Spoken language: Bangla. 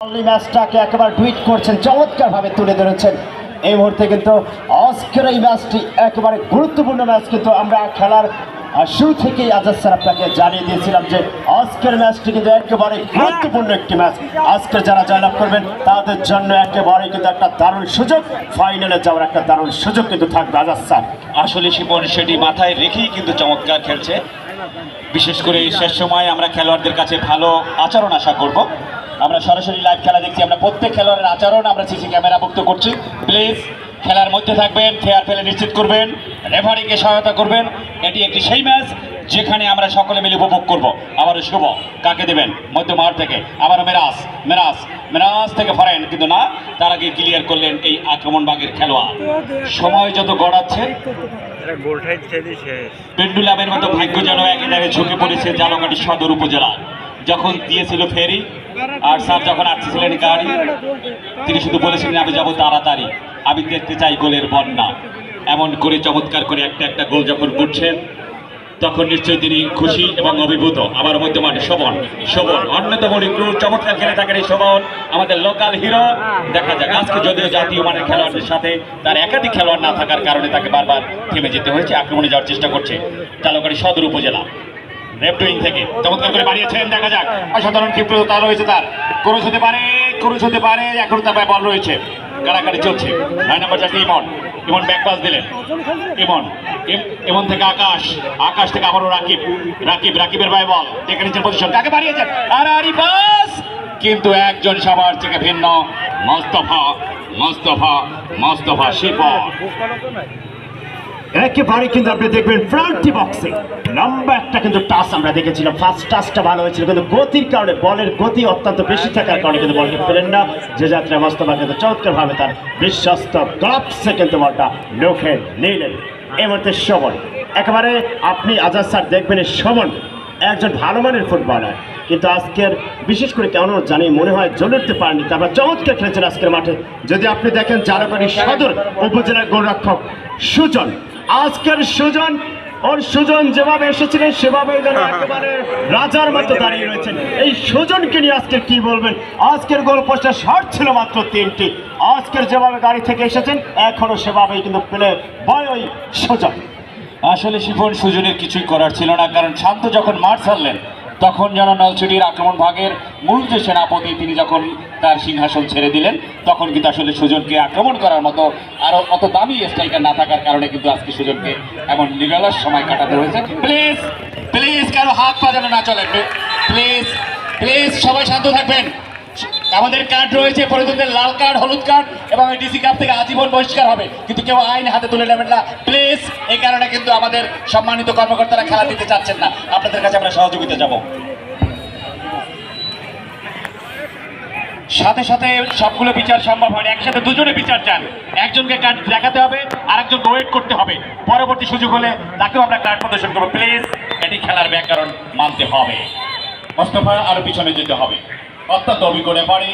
ম্যাচটাকে একেবারে টুইট করছেন, চমৎকারভাবে তুলে ধরেছেন। এই মুহূর্তে কিন্তু আজকের এই ম্যাচটি একেবারে গুরুত্বপূর্ণ ম্যাচ। কিন্তু আমরা খেলার শুরু থেকেই আজাদ স্যার আপনাকে জানিয়ে দিয়েছিলাম যে আজকের ম্যাচটি কিন্তু একেবারে গুরুত্বপূর্ণ একটি ম্যাচ। আজকে যারা জয়লাভ করবেন তাদের জন্য একেবারে কিন্তু একটা দারুণ সুযোগ, ফাইনালে যাওয়ার একটা দারুণ সুযোগ কিন্তু থাকবে। আজাদ স্যার আসলে শিপন সেটি মাথায় রেখেই কিন্তু চমৎকার খেলছে। বিশেষ করে শেষ সময় আমরা খেলোয়াড়দের কাছে ভালো আচরণ আশা করব। আমরা সরাসরি লাইভ খেলা দেখছি, আমরা প্রত্যেক খেলোয়াড়ের আচরণ আমরা সিসি ক্যামেরা মুক্ত করছি। প্লিজ খেলার মধ্যে থাকবেন, ফেয়ার প্লে নিশ্চিত করবেন, রেফারিকে সহায়তা করবেন। এটি একটি সেই ম্যাচ যেখানে আমরা সকলে মিলে উপভোগ করব। আবারও শুভ কাকে দেবেন মধ্যমাঠ থেকে, আবারও মেরাজ মেরাজ মেরাজ থেকে ফরেন, কিন্তু না, তার আগে ক্লিয়ার করলেন এই আক্রমণভাগের খেলোয়াড়। সময় যত গড়াচ্ছে পেন্ডুলামের মতো ভাগ্য যেন একেবারে ঝুঁকে পড়েছে জালকাঠি সদর উপজেলা। যখন দিয়েছিল ফেরি আর স্যার যখন আসছিলেন গাড়ি, তিনি শুধু বলেছিলেন আমি যাবো তাড়াতাড়ি, আমি দেখতে চাই গোলের বন্যা। এমন করে চমৎকার করে একটা একটা গোল যখন করছেন তখন নিশ্চয়ই তিনি খুশি এবং অভিভূত। আবার মধ্যমাঠে শোভন, শোভন অন্যতম রিক্রুট, চমৎকার খেলে থাকেন এই শোভন, আমাদের লোকাল হিরো। দেখা যাক আজকে যদিও জাতীয় মানের খেলোয়াড়দের সাথে তার একাধিক খেলোয়াড় না থাকার কারণে তাকে বারবার থেমে যেতে হয়েছে, আক্রমণে যাওয়ার চেষ্টা করছে জালকাঠি সদর উপজেলা। লেফট উইং থেকে চমৎকার করে বাড়িয়েছেন, দেখা যাক অসাধারণ ক্ষিপ্রতা রয়েছে তার, ক্রস হতে পারে, ক্রস হতে পারে, এখন তার বল রয়েছে, কাড়াকাড়ি চলছে। 9 নম্বর জার্সি ইমন, ইমন ব্যাক পাস দিলেন, ইমন ইমন থেকে আকাশ, আকাশ থেকে আবারও রাকিব, রাকিব রাকিবের বাই বল টেকে নিচ্ছেন পজিশন, কাকে বাড়িয়েছেন আর পাস, কিন্তু একজন সবার থেকে ভিন্ন, মোস্তফা মোস্তফা মোস্তফা শিপন। একেবারে কিন্তু আপনি দেখবেন ফ্রন্টি বক্সে লম্বা একটা কিন্তু টাচ আমরা দেখেছিলাম। ফার্স্ট টাচটা ভালো হয়েছিল, কিন্তু গতির কারণে, বলের গতি অত্যন্ত বেশি থাকার কারণে কিন্তু বলকে পেলেন না। যে যাত্রা মোস্তফা কিন্তু চমৎকারভাবে তার বিশ্বস্ত গ্লাভসে কিন্তু বলটা লোকে নিলেন। এই মুহূর্তে শোভন, একেবারে আপনি আজাদ স্যার দেখবেন শোভন একজন ভালো মানের ফুটবলার, কিন্তু আজকের বিশেষ করে কেন জানি মনে হয় জ্বলে উঠতে পারেনি। তারপর চমৎকার খেলেছেন আজকের মাঠে। যদি আপনি দেখেন জালকাঠি সদর উপজেলার গোলরক্ষক সুজন, আজকের সুজন, ওর সুজন যেভাবে এসেছিলেন সেভাবেই যেন একেবারে রাজার মতো দাঁড়িয়ে রয়েছেন। এই সুজনকে নিয়ে আজকে কি বলবেন? আজকের গোল পোস্টে শট ছিল মাত্র 3টি। আজকের যেভাবে গাড়ি থেকে এসেছেন এখনো সেভাবেই কিন্তু পেলে বয় ওই সুজন। আসলে শিপন সুজনের কিছুই করার ছিল না, কারণ শান্ত যখন মাঠ ছাড়লেন তখন যেন নলছিটির আক্রমণ ভাগের মূল যে সেনাপতি তিনি যখন তার সিংহাসন ছেড়ে দিলেন, তখন কিন্তু আসলে সুজনকে আক্রমণ করার মতো আরো অত দামি স্ট্রাইকার না থাকার কারণে কিন্তু আজকে সুজনকে এমন নিরলস সময় কাটাতে হয়েছে। প্লিজ প্লিজ কারো হাত পা যেন না চলে, প্লিজ প্লিজ সবাই শান্ত থাকবেন। আমাদের কার্ড রয়েছে, পরিচিতদের লাল কার্ড, হলুদ কার্ড এবং ডিসি কাপ থেকে আজীবন বহিষ্কার হবে, কিন্তু কেউ আইন হাতে তুলে নেবেন না প্লিজ। এই কারণে কিন্তু আমাদের সম্মানিত কর্মকর্তারা খেলা দিতে চাচ্ছেন না, আপনাদের কাছে আমরা সহযোগিতা যাব। সাথে সাথে সবগুলো বিচার সম্ভব হয়, একসাথে দুজনে বিচার চান, একজনকে কার্ড দেখাতে হবে আর একজনকে ওয়েট করতে হবে, পরবর্তী সুযোগ হলে তাকেও আমরা কার্ড প্রদর্শন করবো। প্লিজ এটি খেলার ব্যাকরণ মানতে হবে। মোস্তফা আরো পিছনে যেতে হবে, অত্যন্ত অভিজ্ঞ রেফারি